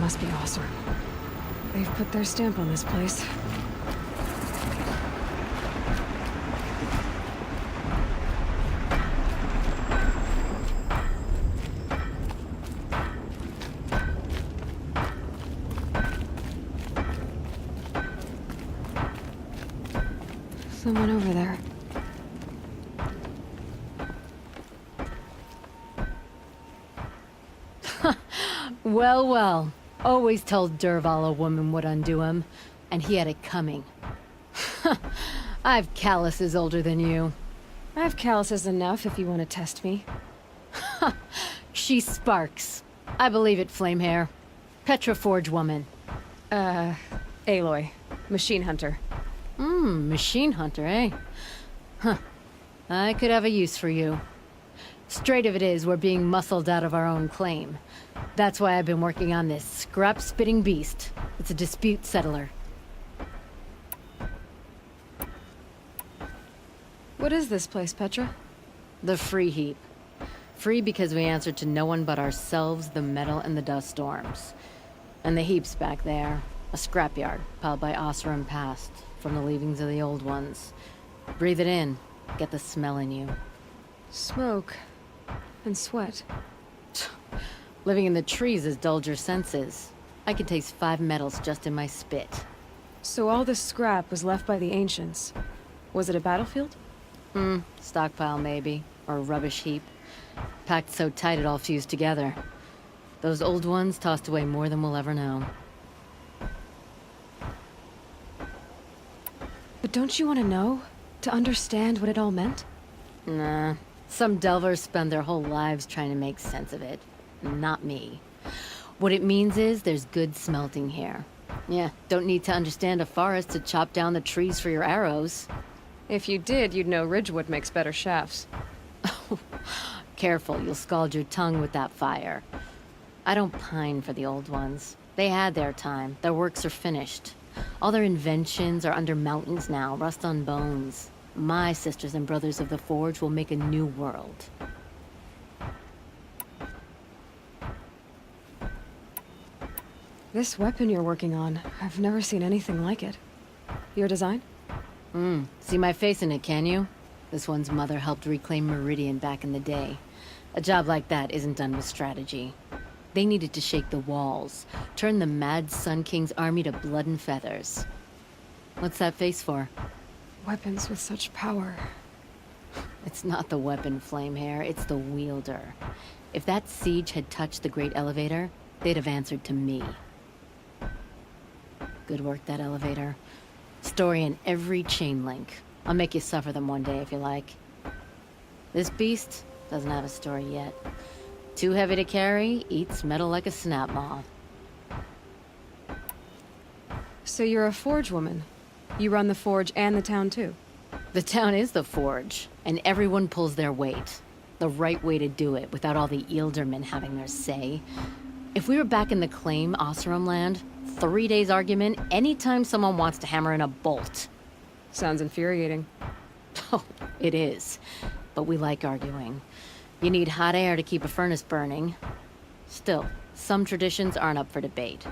must be awesome. They've put their stamp on this place. Someone over there. Well, well. Always told Dervahl a woman would undo him, and he had it coming. I've calluses older than you. I have calluses enough if you want to test me. She sparks. I believe it, Flamehair. Petra Forge woman. Aloy. Machine hunter. Machine hunter, eh? Huh. I could have a use for you. Straight of it is, we're being muscled out of our own claim. That's why I've been working on this scrap-spitting beast. It's a dispute settler. What is this place, Petra? The Free Heap. Free because we answer to no one but ourselves, the metal, and the dust storms. And the heap's back there. A scrapyard, piled by Oseram past, from the leavings of the old ones. Breathe it in. Get the smell in you. Smoke. And sweat. Living in the trees has dulled your senses. I can taste 5 metals just in my spit. So all this scrap was left by the ancients. Was it a battlefield? Stockpile maybe, or a rubbish heap. Packed so tight it all fused together. Those old ones tossed away more than we'll ever know. But don't you want to know? To understand what it all meant? Nah. Some delvers spend their whole lives trying to make sense of it. Not me. What it means is there's good smelting here. Yeah, don't need to understand a forest to chop down the trees for your arrows. If you did, you'd know Ridgewood makes better shafts. Careful, you'll scald your tongue with that fire. I don't pine for the old ones. They had their time. Their works are finished. All their inventions are under mountains now, rust on bones. My sisters and brothers of the Forge will make a new world. This weapon you're working on, I've never seen anything like it. Your design? See my face in it, can you? This one's mother helped reclaim Meridian back in the day. A job like that isn't done with strategy. They needed to shake the walls, turn the mad Sun King's army to blood and feathers. What's that face for? Weapons with such power. It's not the weapon, Flamehair, it's the wielder. If that siege had touched the Great Elevator, they'd have answered to me. Good work, that elevator. Story in every chain link. I'll make you suffer them one day if you like. This beast doesn't have a story yet. Too heavy to carry, eats metal like a snap maw. So you're a Forge woman. You run the Forge and the town too. The town is the Forge, and everyone pulls their weight. The right way to do it, without all the Ealdormen having their say. If we were back in the claim, Oseram land, 3 days argument anytime someone wants to hammer in a bolt. Sounds infuriating. Oh, it is. But we like arguing. You need hot air to keep a furnace burning. Still, some traditions aren't up for debate.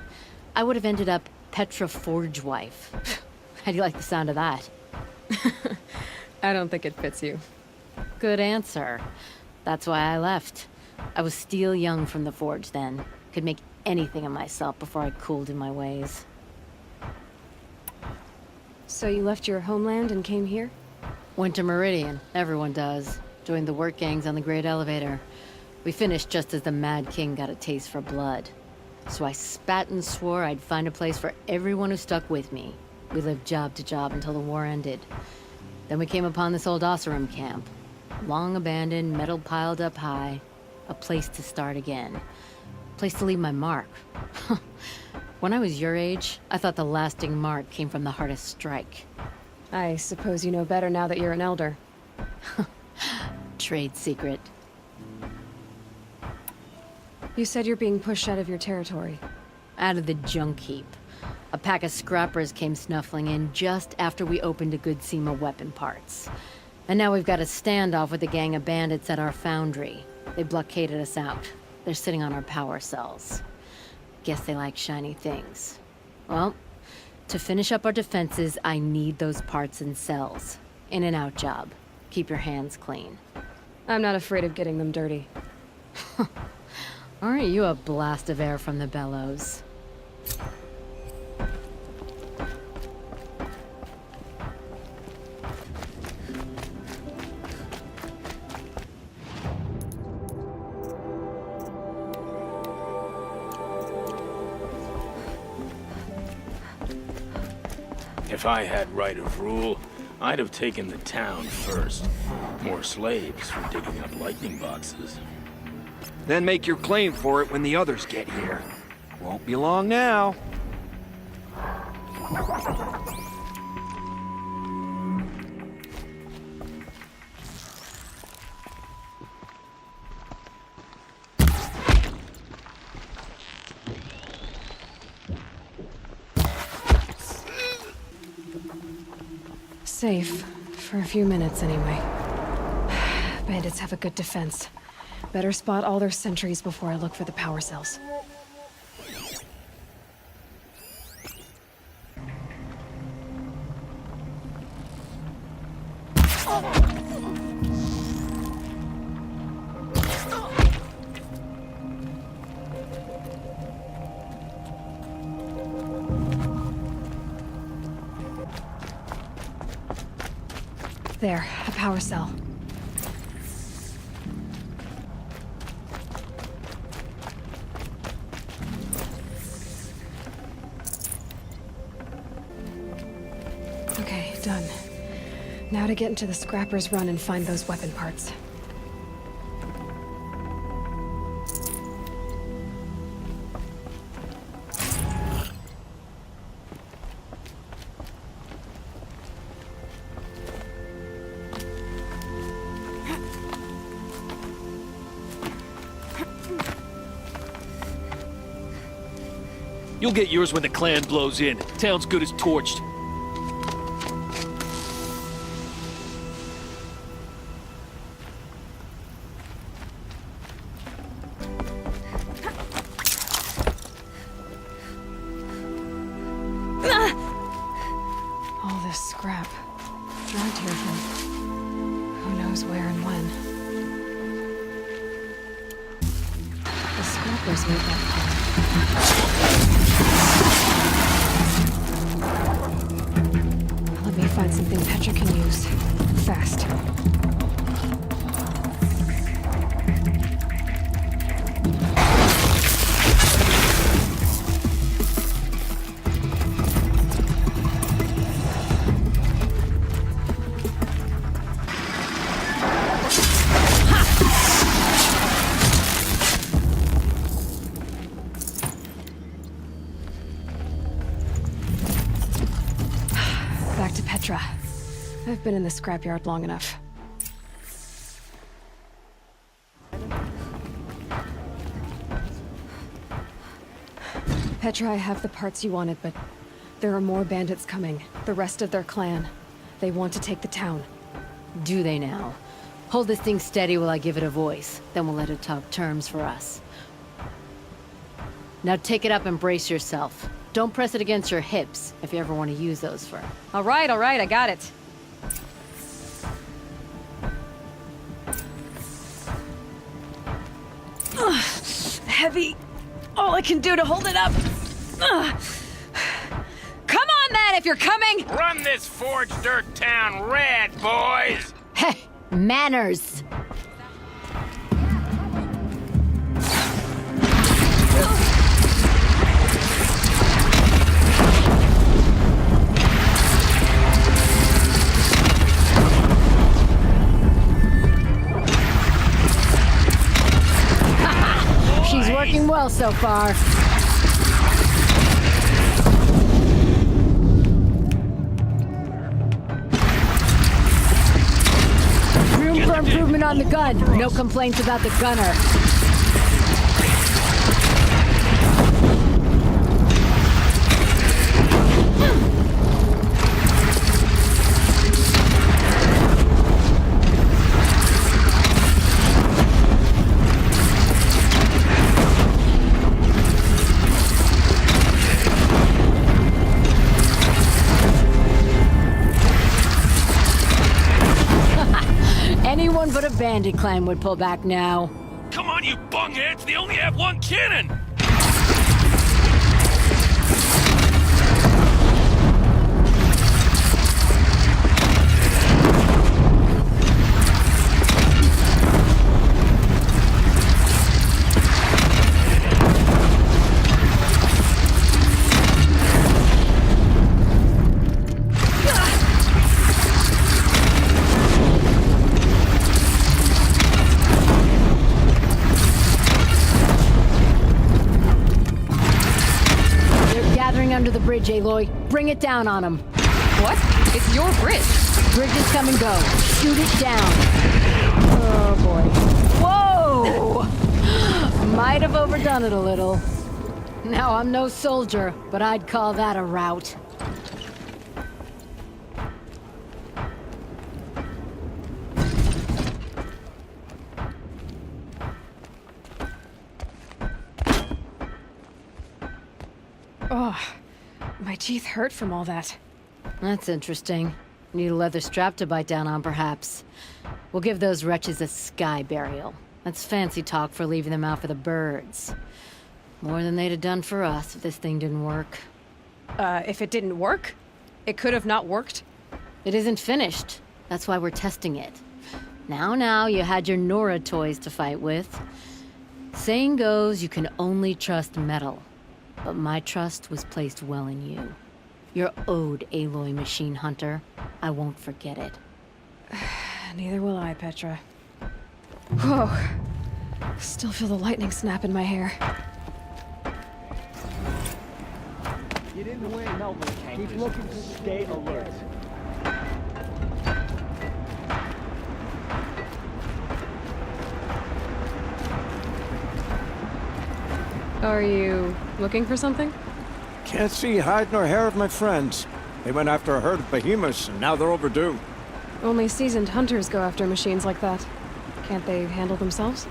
I would have ended up Petra Forge wife. How do you like the sound of that? I don't think it fits you. Good answer. That's why I left. I was still young from the Forge then. Could make anything of myself before I cooled in my ways. So you left your homeland and came here? Went to Meridian. Everyone does. Joined the work gangs on the Great Elevator. We finished just as the Mad King got a taste for blood. So I spat and swore I'd find a place for everyone who stuck with me. We lived job to job until the war ended. Then we came upon this old Oseram camp. Long abandoned, metal piled up high. A place to start again. Place to leave my mark. When I was your age, I thought the lasting mark came from the hardest strike. I suppose you know better now that you're an elder. Trade secret. You said you're being pushed out of your territory. Out of the junk heap. A pack of scrappers came snuffling in just after we opened a good seam of weapon parts. And now we've got a standoff with a gang of bandits at our foundry. They blockaded us out. They're sitting on our power cells. Guess they like shiny things. Well, to finish up our defenses, I need those parts and cells. In and out job. Keep your hands clean. I'm not afraid of getting them dirty. Aren't you a blast of air from the bellows? If I had right of rule, I'd have taken the town first. More slaves for digging up lightning boxes. Then make your claim for it when the others get here. Won't be long now. Safe. For a few minutes, anyway. Bandits have a good defense. Better spot all their sentries before I look for the power cells. There, a power cell. Okay, done. Now to get into the Scrapper's Run and find those weapon parts. You'll get yours when the clan blows in. Town's good as torched. All this scrap. Dragged here from who knows where and when. The Scrappers made that call. Let me find something Petra can use. Fast. Back to Petra. I've been in the scrapyard long enough. Petra, I have the parts you wanted, but there are more bandits coming. The rest of their clan. They want to take the town. Do they now? Hold this thing steady while I give it a voice. Then we'll let it talk terms for us. Now take it up and brace yourself. Don't press it against your hips if you ever want to use those for... All right, I got it. Ugh, heavy. All I can do to hold it up. Ugh. Come on, then, if you're coming! Run this forged dirt town red, boys! Hey, manners! She's working well so far. Room for improvement on the gun. No complaints about the gunner. bandit clan would pull back now. Come on, you bungheads! They only have one cannon! Under the bridge, Aloy. Bring it down on him. What? It's your bridge. Bridges come and go. Shoot it down. Oh, boy. Whoa! Might have overdone it a little. Now, I'm no soldier, but I'd call that a rout. Oh, my teeth hurt from all that. That's interesting. Need a leather strap to bite down on, perhaps. We'll give those wretches a sky burial. That's fancy talk for leaving them out for the birds. More than they'd have done for us if this thing didn't work. If it didn't work? It could have not worked? It isn't finished. That's why we're testing it. Now, you had your Nora toys to fight with. Saying goes, you can only trust metal. But my trust was placed well in you. You're owed, Aloy Machine Hunter. I won't forget it. Neither will I, Petra. Whoa. Still feel the lightning snap in my hair. Get in the way, Melvin. Keep looking to stay alert. Are you looking for something? Can't see hide nor hair of my friends. They went after a herd of behemoths, and now they're overdue. Only seasoned hunters go after machines like that. Can't they handle themselves?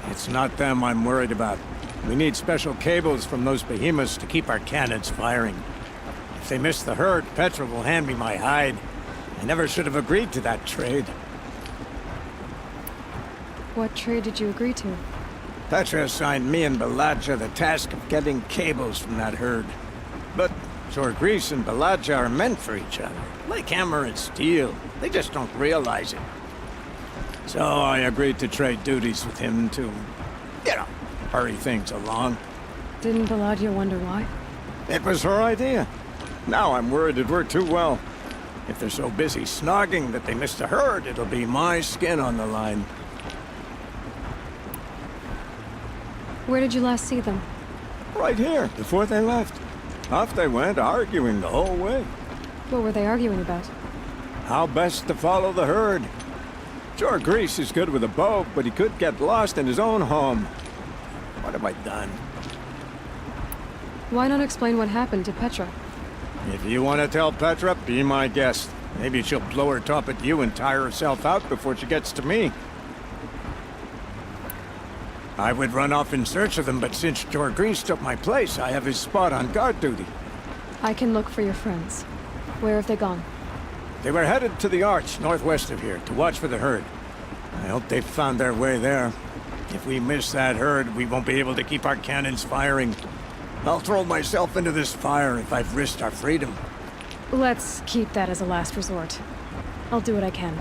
It's not them I'm worried about. We need special cables from those behemoths to keep our cannons firing. If they miss the herd, Petra will hand me my hide. I never should have agreed to that trade. What trade did you agree to? Petra assigned me and Baladja the task of getting cables from that herd. But Jorgris and Baladja are meant for each other, like hammer and steel. They just don't realize it. So I agreed to trade duties with him to, hurry things along. Didn't Baladja wonder why? It was her idea. Now I'm worried it worked too well. If they're so busy snogging that they miss the herd, it'll be my skin on the line. Where did you last see them? Right here, before they left. Off they went, arguing the whole way. What were they arguing about? How best to follow the herd. Jorgris is good with a bow, but he could get lost in his own home. What have I done? Why not explain what happened to Petra? If you want to tell Petra, be my guest. Maybe she'll blow her top at you and tire herself out before she gets to me. I would run off in search of them, but since Jorgris took my place, I have his spot on guard duty. I can look for your friends. Where have they gone? They were headed to the Arch, northwest of here, to watch for the herd. I hope they've found their way there. If we miss that herd, we won't be able to keep our cannons firing. I'll throw myself into this fire if I've risked our freedom. Let's keep that as a last resort. I'll do what I can.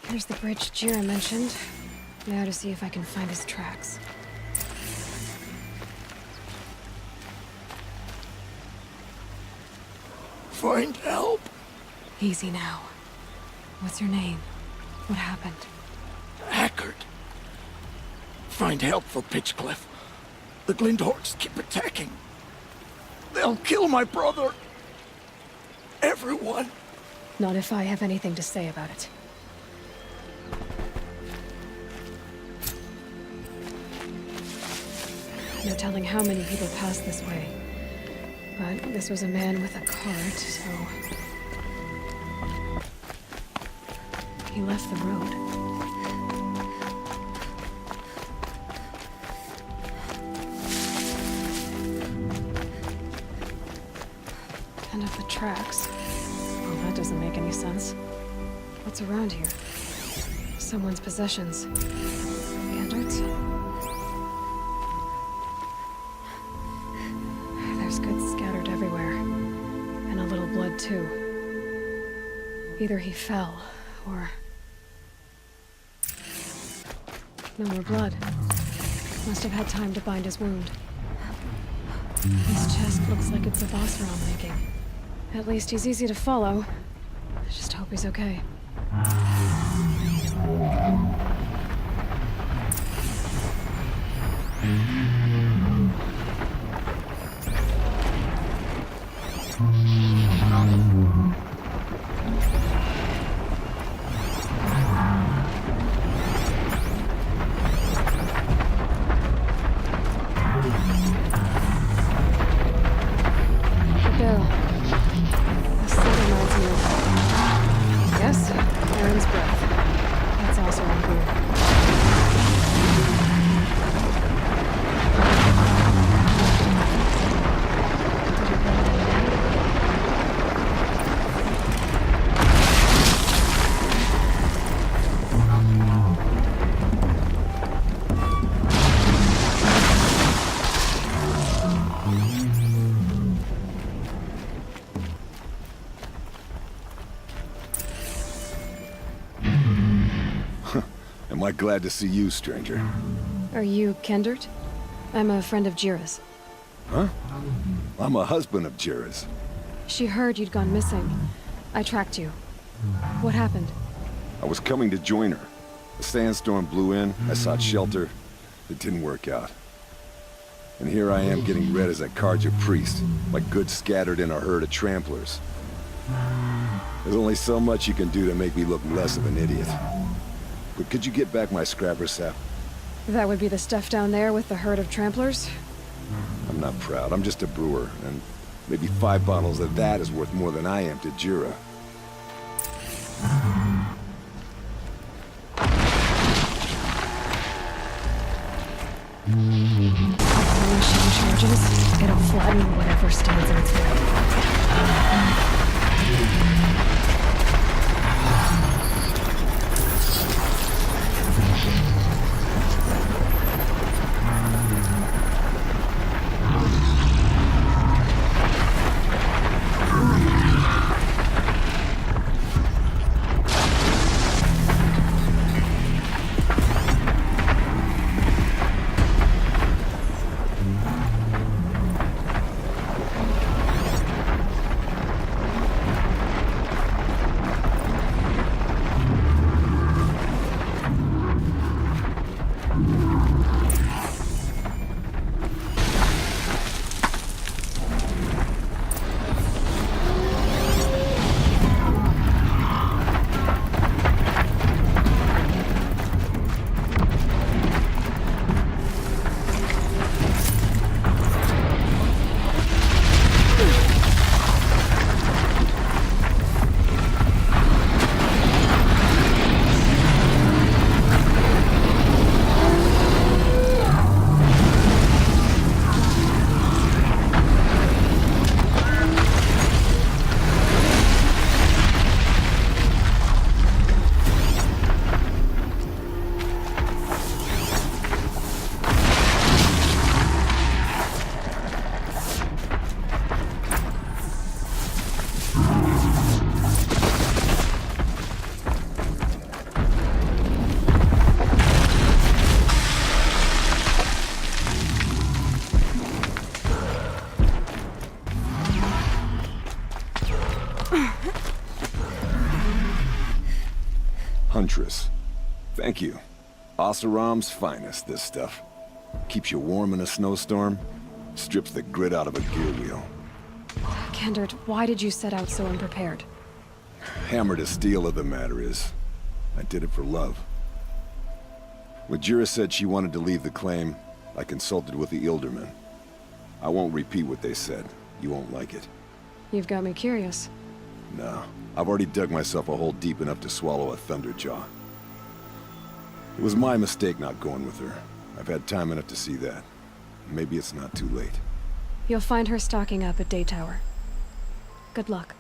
Here's the bridge Jira mentioned. Now to see if I can find his tracks. Find help. Easy now. What's your name? What happened? Hackard. Find help for Pitchcliff. The Glindorks keep attacking. They'll kill my brother. Everyone. Not if I have anything to say about it. No telling how many people pass this way. But this was a man with a cart, so... he left the road. End of the tracks. doesn't make any sense. What's around here? Someone's possessions. Gandert's? There's goods scattered everywhere. And a little blood, too. Either he fell, or... No more blood. Must have had time to bind his wound. His chest looks like it's of Oseram making. At least he's easy to follow. I just hope he's okay. Am I glad to see you, stranger? Are you Kendert? I'm a friend of Jira's. Huh? I'm a husband of Jira's. She heard you'd gone missing. I tracked you. What happened? I was coming to join her. A sandstorm blew in, I sought shelter. It didn't work out. And here I am getting read as a Karja priest, my goods scattered in a herd of tramplers. There's only so much you can do to make me look less of an idiot. But could you get back my scrapper sap? That would be the stuff down there with the herd of tramplers? I'm not proud, I'm just a brewer, and maybe 5 bottles of that is worth more than I am to Jira. Machine charges, it'll flatten whatever stands in its way. Huntress. Thank you. Oseram's finest, this stuff. Keeps you warm in a snowstorm, strips the grit out of a gear wheel. Kendert, why did you set out so unprepared? Hammer to steel of the matter is, I did it for love. When Jira said she wanted to leave the claim, I consulted with the Ildermen. I won't repeat what they said. You won't like it. You've got me curious. No, I've already dug myself a hole deep enough to swallow a Thunderjaw. It was my mistake not going with her. I've had time enough to see that. Maybe it's not too late. You'll find her stocking up at Daytower. Good luck.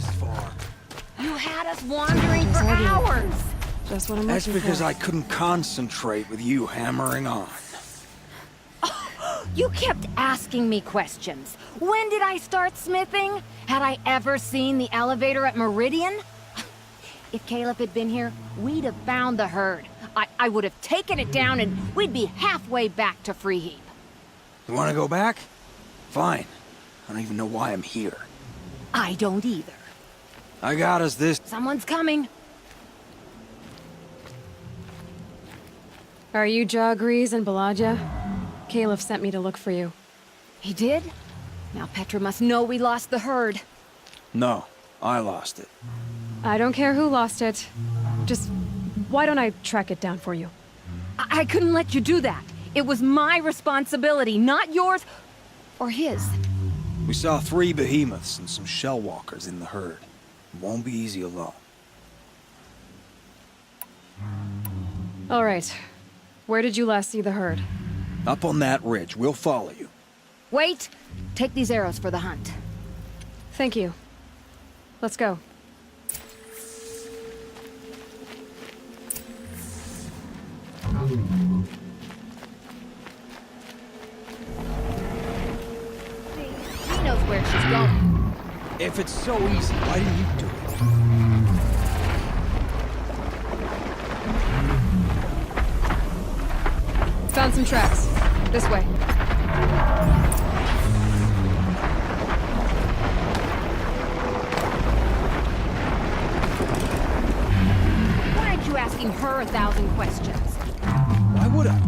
this far. You had us wandering for Sorry. hours. Just what I'm That's looking because for. I couldn't concentrate with you hammering on. You kept asking me questions. When did I start smithing? Had I ever seen the elevator at Meridian? If Caleb had been here, we'd have found the herd. I would have taken it down and we'd be halfway back to Freeheap. You want to go back? Fine. I don't even know why I'm here. I don't either. I got us this. Someone's coming. Are you Jaw Grease and Balaja? Caleb sent me to look for you. He did? Now Petra must know we lost the herd. No, I lost it. I don't care who lost it. Just, why don't I track it down for you? I couldn't let you do that. It was my responsibility, not yours or his. We saw 3 behemoths and some shell walkers in the herd. It won't be easy alone. All right. Where did you last see the herd? Up on that ridge. We'll follow you. Wait! Take these arrows for the hunt. Thank you. Let's go. He knows where she's going. If it's so easy, why didn't you do it? Found some tracks. This way. Why aren't you asking her 1,000 questions? Why would I?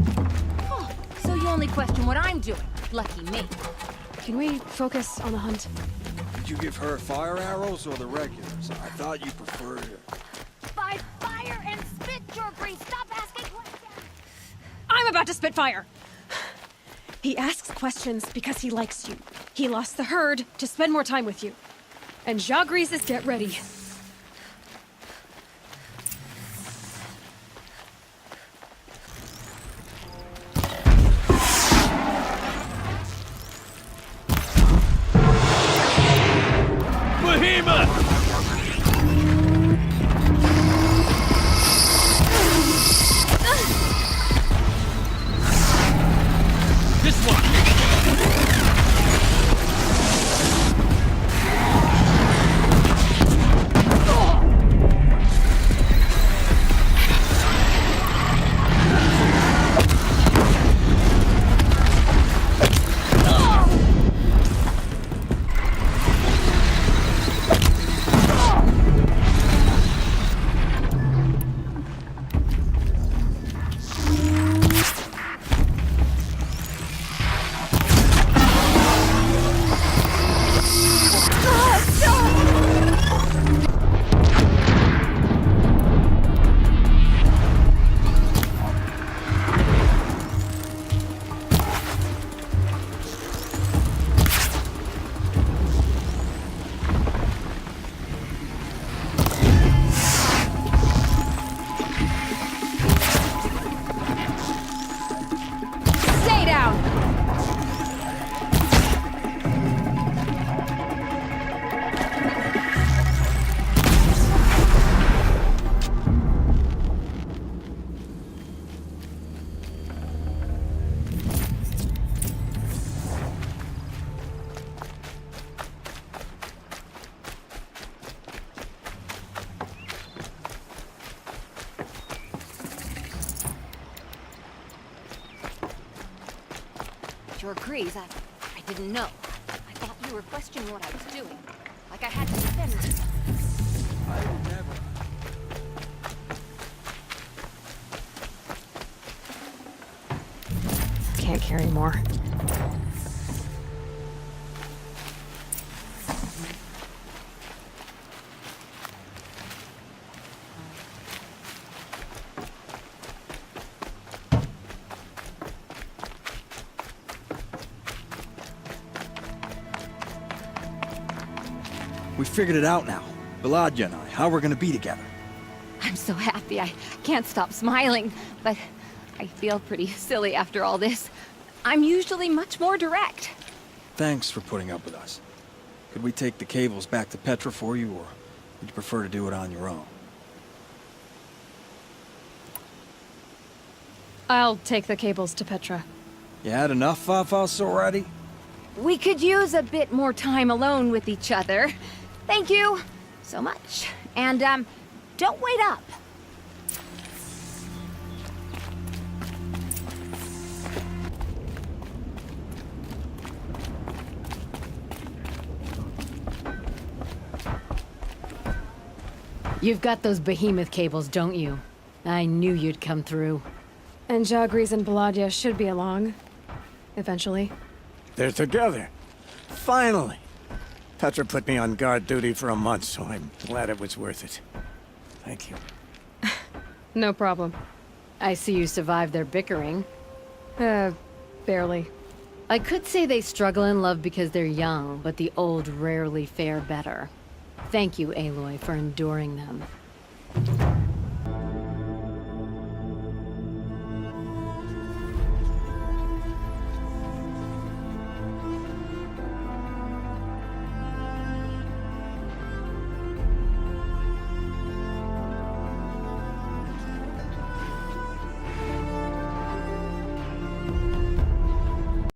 Oh, so you only question what I'm doing. Lucky me. Can we focus on the hunt? Did you give her fire arrows or the regulars? I thought you preferred it. By fire and spit, Jorgreen! Stop asking questions! I'm about to spit fire! He asks questions because he likes you. He lost the herd to spend more time with you. And Jaw Grease is get ready. Behemoth! This one! Stay down! Jorgreen, I didn't know. I thought you were questioning what I was doing. Like I had to defend myself. I would never. Can't carry more. We figured it out now. Balaja and I, how we're gonna be together. I'm so happy. I can't stop smiling, but I feel pretty silly after all this. I'm usually much more direct. Thanks for putting up with us. Could we take the cables back to Petra for you, or would you prefer to do it on your own? I'll take the cables to Petra. You had enough Fafos already? We could use a bit more time alone with each other. Thank you so much. And, don't wait up. You've got those behemoth cables, don't you? I knew you'd come through. And Jagris and Baladia should be along. Eventually. They're together. Finally. Petra put me on guard duty for a month, so I'm glad it was worth it. Thank you. No problem. I see you survived their bickering. Barely. I could say they struggle in love because they're young, but the old rarely fare better. Thank you, Aloy, for enduring them.